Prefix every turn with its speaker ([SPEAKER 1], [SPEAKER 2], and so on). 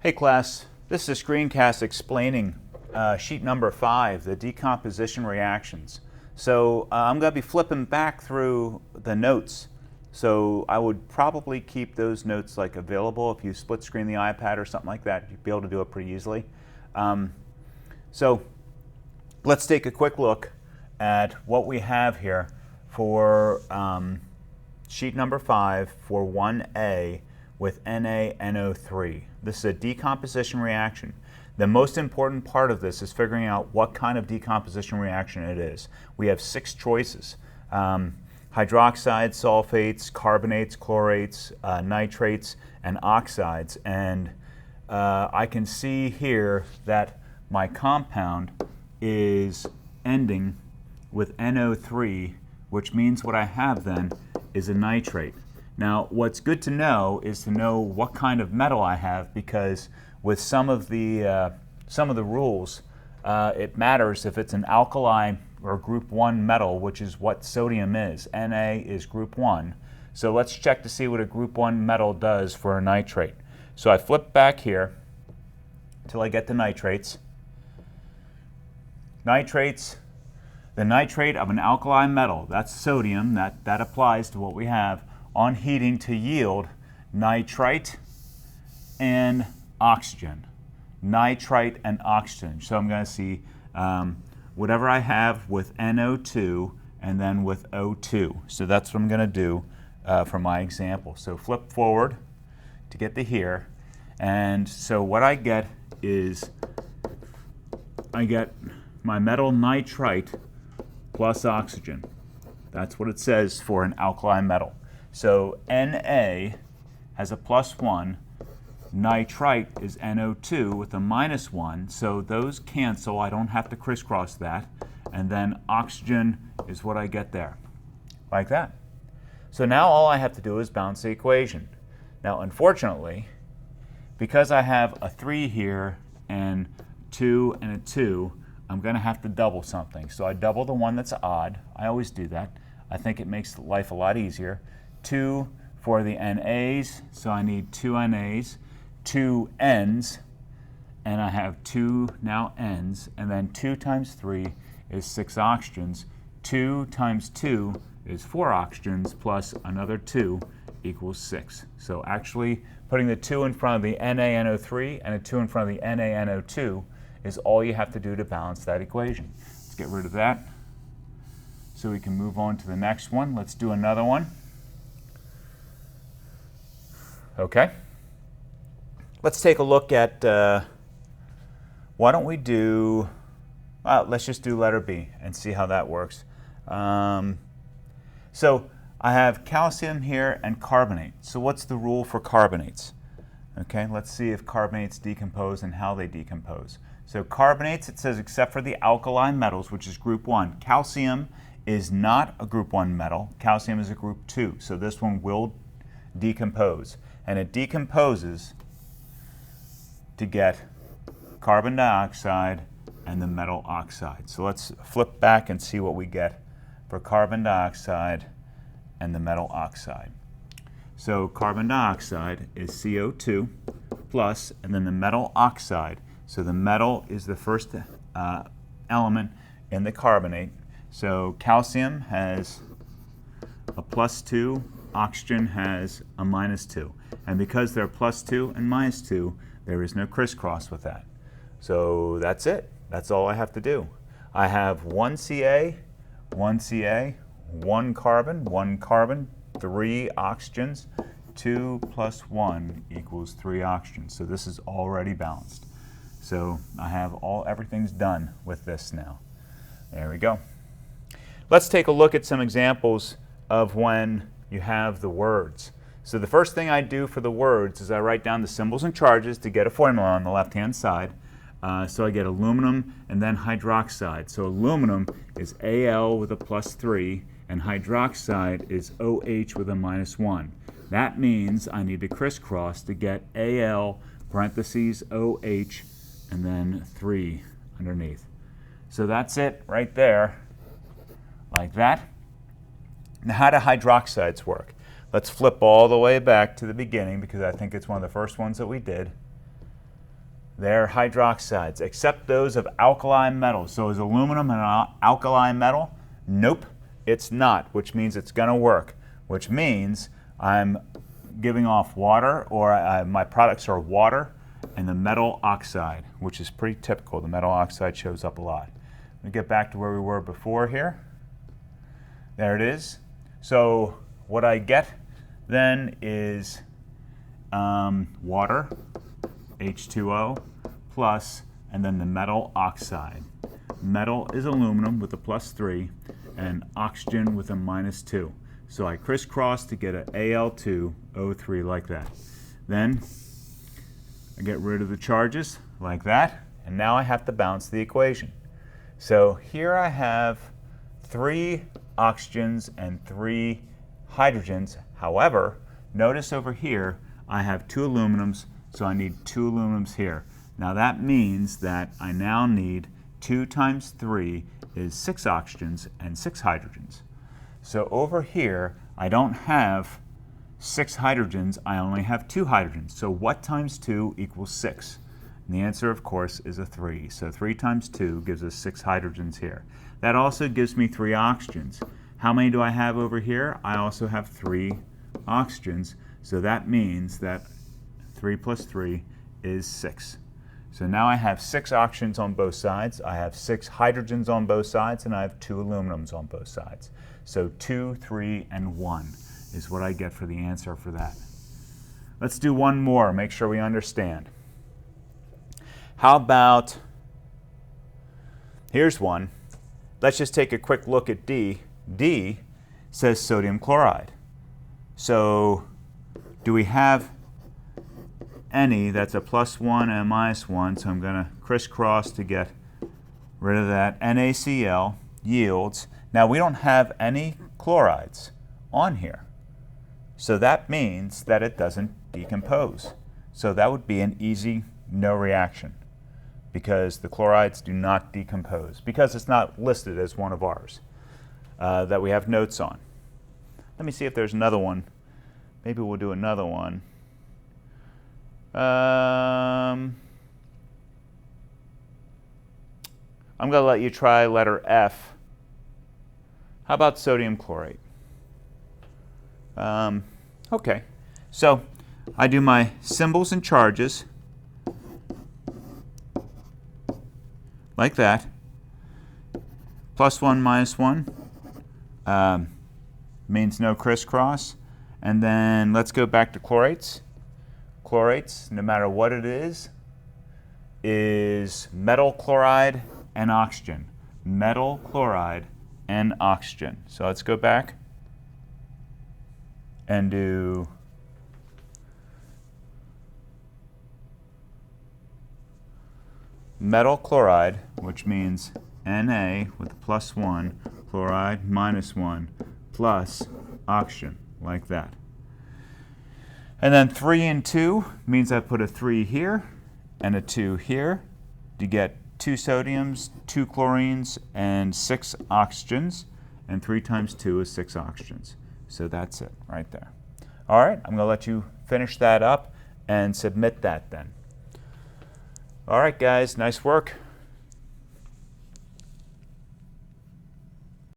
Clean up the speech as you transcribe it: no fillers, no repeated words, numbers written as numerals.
[SPEAKER 1] Hey class, this is a screencast explaining sheet number 5, the decomposition reactions. So I'm going to be flipping back through the notes. So I would probably keep those notes like available. If you split screen the iPad or something like that, you'd be able to do it pretty easily. So let's take a quick look at what we have here for sheet number 5 for 1A with NaNO3. This is a decomposition reaction. The most important part of this is figuring out what kind of decomposition reaction it is. We have 6 choices. Hydroxides, sulfates, carbonates, chlorates, nitrates, and oxides. And I can see here that my compound is ending with NO3, which means what I have then is a nitrate. Now, what's good to know is to know what kind of metal I have, because with some of the rules, it matters if it's an alkali or group 1 metal, which is what sodium is. Na is group 1. So let's check to see what a group 1 metal does for a nitrate. So I flip back here till I get the nitrates. Nitrates, the nitrate of an alkali metal, that's sodium, that applies to what we have, on heating to yield nitrite and oxygen. Nitrite and oxygen. So I'm going to see whatever I have with NO2 and then with O2. So that's what I'm going to do for my example. So flip forward to get to here. And so what I get is I get my metal nitrite plus oxygen. That's what it says for an alkali metal. So Na has a +1, nitrite is NO2 with a -1, so those cancel. I don't have to crisscross that. And then oxygen is what I get there, like that. So now all I have to do is balance the equation. Now unfortunately, because I have a 3 here and 2 and a 2, I'm going to have to double something. So I double the one that's odd. I always do that. I think it makes life a lot easier. 2 for the NAs, so I need 2 NAs, 2 Ns, and I have 2 now Ns, and then 2 times 3 is 6 oxygens. 2 times 2 is 4 oxygens, plus another 2 equals 6. So actually putting the 2 in front of the NaNO3 and a 2 in front of the NaNO2 is all you have to do to balance that equation. Let's get rid of that so we can move on to the next one. Let's do another one. Okay, let's take a look at, why don't we do, let's just do letter B and see how that works. So I have calcium here and carbonate. So what's the rule for carbonates? Okay, let's see if carbonates decompose and how they decompose. So carbonates, it says except for the alkali metals, which is group 1. Calcium is not a group 1 metal. Calcium is a group 2. So this one will decompose. And it decomposes to get carbon dioxide and the metal oxide. So let's flip back and see what we get for carbon dioxide and the metal oxide. So carbon dioxide is CO2 plus, and then the metal oxide. So the metal is the first element in the carbonate. So calcium has a +2, oxygen has a -2. And because they're +2 and -2, there is no crisscross with that. So that's it. That's all I have to do. I have 1 Ca, 1 Ca, 1 carbon, 3 oxygens. 2 plus 1 equals 3 oxygens. So this is already balanced. So I have everything's done with this now. There we go. Let's take a look at some examples of when you have the words. So the first thing I do for the words is I write down the symbols and charges to get a formula on the left-hand side. So I get aluminum and then hydroxide. So aluminum is Al with a +3, and hydroxide is OH with a -1. That means I need to crisscross to get Al parentheses OH and then 3 underneath. So that's it right there, like that. Now how do hydroxides work? Let's flip all the way back to the beginning because I think it's one of the first ones that we did. They're hydroxides, except those of alkali metals. So is aluminum an alkali metal? Nope, it's not, which means it's going to work, which means I'm giving off water, or my products are water and the metal oxide, which is pretty typical. The metal oxide shows up a lot. Let me get back to where we were before here. There it is. So what I get then is water, H2O, plus, and then the metal oxide. Metal is aluminum with a +3, and oxygen with a -2. So I crisscross to get an Al2O3 like that. Then I get rid of the charges like that, and now I have to balance the equation. So here I have 3 oxygens and 3 hydrogens. However, notice over here I have 2 aluminums, so I need 2 aluminums here. Now that means that I now need 2 times 3 is 6 oxygens and 6 hydrogens. So over here I don't have 6 hydrogens, I only have 2 hydrogens. So what times 2 equals 6? And the answer, of course, is a 3. So 3 times 2 gives us 6 hydrogens here. That also gives me 3 oxygens. How many do I have over here? I also have 3 oxygens. So that means that 3 plus 3 is 6. So now I have 6 oxygens on both sides, I have 6 hydrogens on both sides, and I have 2 aluminums on both sides. So 2, 3, and 1 is what I get for the answer for that. Let's do one more, make sure we understand. How about, here's one. Let's just take a quick look at D. D says sodium chloride. So do we have any that's a +1 and a -1? So I'm going to crisscross to get rid of that. NaCl yields. Now we don't have any chlorides on here. So that means that it doesn't decompose. So that would be an easy no reaction, because the chlorides do not decompose, because it's not listed as one of ours that we have notes on. Let me see if there's another one. Maybe we'll do another one. I'm going to let you try letter F. How about sodium chlorate? Okay, so I do my symbols and charges like that. +1, -1 means no crisscross. And then let's go back to chlorates. Chlorates, no matter what it is metal chloride and oxygen. Metal chloride and oxygen. So let's go back and do metal chloride, which means Na with +1, chloride -1, plus oxygen, like that. And then 3 and 2 means I put a 3 here and a 2 here to get 2 sodiums, 2 chlorines, and 6 oxygens. And 3 times 2 is 6 oxygens. So that's it right there. All right, I'm going to let you finish that up and submit that then. All right, guys, nice work.